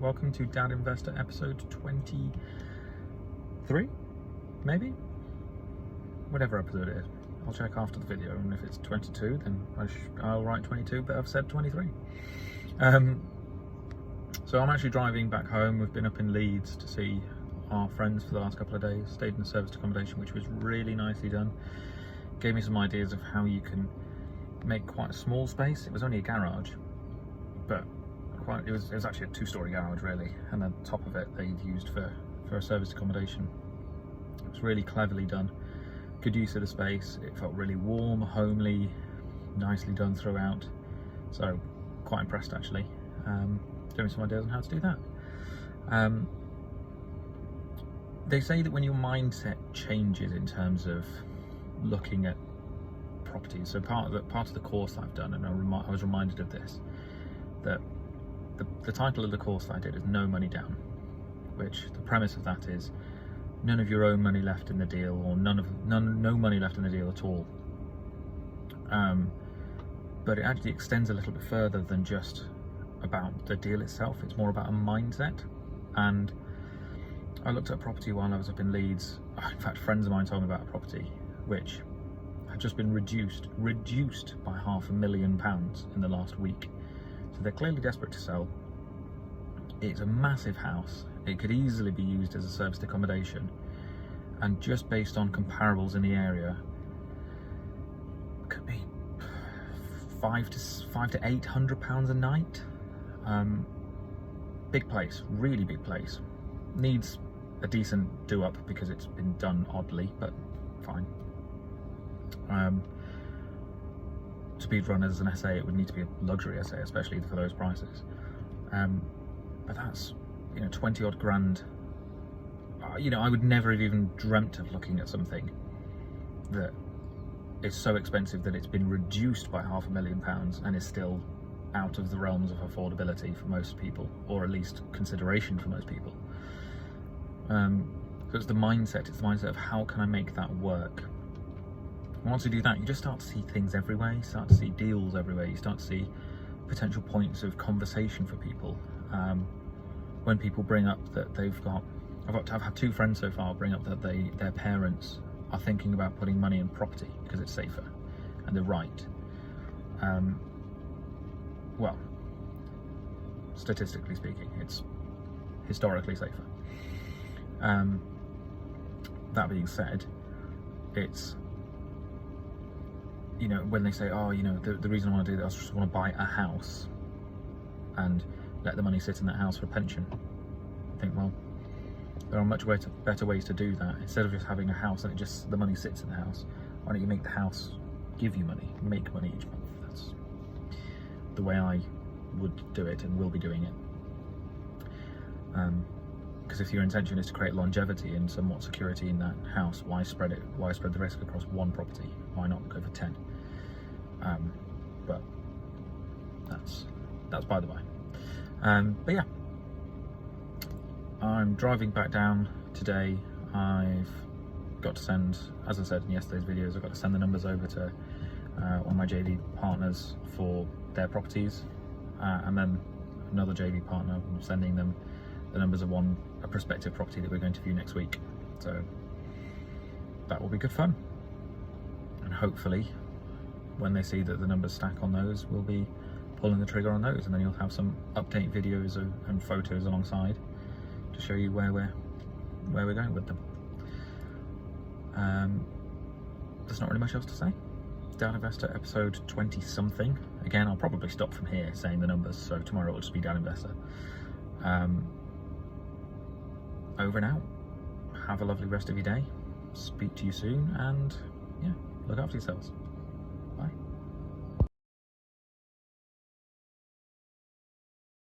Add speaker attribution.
Speaker 1: welcome to Dad Investor episode 23, maybe? Whatever episode it is. I'll check after the video, and if it's 22 then I'll write 22, but I've said 23. So I'm actually driving back home. We've been up in Leeds to see our friends for the last couple of days, stayed in the serviced accommodation, which was really nicely done. Gave me some ideas of how you can make quite a small space. It was only a garage, but it was actually a two-story garage really, and the top of it they'd used for a serviced accommodation. It was really cleverly done, good use of the space. It felt really warm, homely, nicely done throughout, so quite impressed actually. Gave me some ideas on how to do that. They say that when your mindset changes in terms of looking at properties, so part of the course I've done, and I was reminded of this, that the title of the course that I did is No Money Down, which the premise of that is none of your own money left in the deal, or no money left in the deal at all. But it actually extends a little bit further than just about the deal itself. It's more about a mindset. And I looked at a property while I was up in Leeds. In fact, friends of mine told me about a property which had just been reduced by £500,000 in the last week. So they're clearly desperate to sell. It's a massive house. It could easily be used as a serviced accommodation, and just based on comparables in the area, it could be £500 to £800 a night. Big place, really big place. Needs a decent do-up because it's been done oddly, but fine. To be run as an SA, it would need to be a luxury SA, especially for those prices. But that's, 20 odd grand. I would never have even dreamt of looking at something that is so expensive that it's been reduced by £500,000 and is still out of the realms of affordability for most people, or at least consideration for most people. So it's the mindset. It's the mindset of how can I make that work. Once you do that, you just start to see things everywhere. You start to see deals everywhere. You start to see potential points of conversation for people. When people bring up that they've got, I've had two friends so far bring up that their parents are thinking about putting money in property because it's safer, and they're right. Well, statistically speaking, it's historically safer. That being said, it's, when they say, the reason I want to do this, I just want to buy a house and let the money sit in that house for a pension. I think, well, there are much better ways to do that. Instead of just having a house and the money sits in the house, why don't you make the house give you money, make money each month? That's the way I would do it and will be doing it. Because if your intention is to create longevity and somewhat security in that house, why spread it? Why spread the risk across one property? Why not go for 10? But that's by the by. But yeah, I'm driving back down today. I've got to send, as I said in yesterday's videos, I've got to send the numbers over to one of my JV partners for their properties, and then another JV partner, I'm sending them the numbers of a prospective property that we're going to view next week. So that will be good fun, and hopefully when they see that the numbers stack on those, we'll be pulling the trigger on those, and then you'll have some update videos and photos alongside to show you where we're going with them. There's not really much else to say. Dad Investor episode 20 something. Again, I'll probably stop from here saying the numbers, so tomorrow it'll just be Dad Investor. Over and out. Have a lovely rest of your day. Speak to you soon, and yeah, look after yourselves.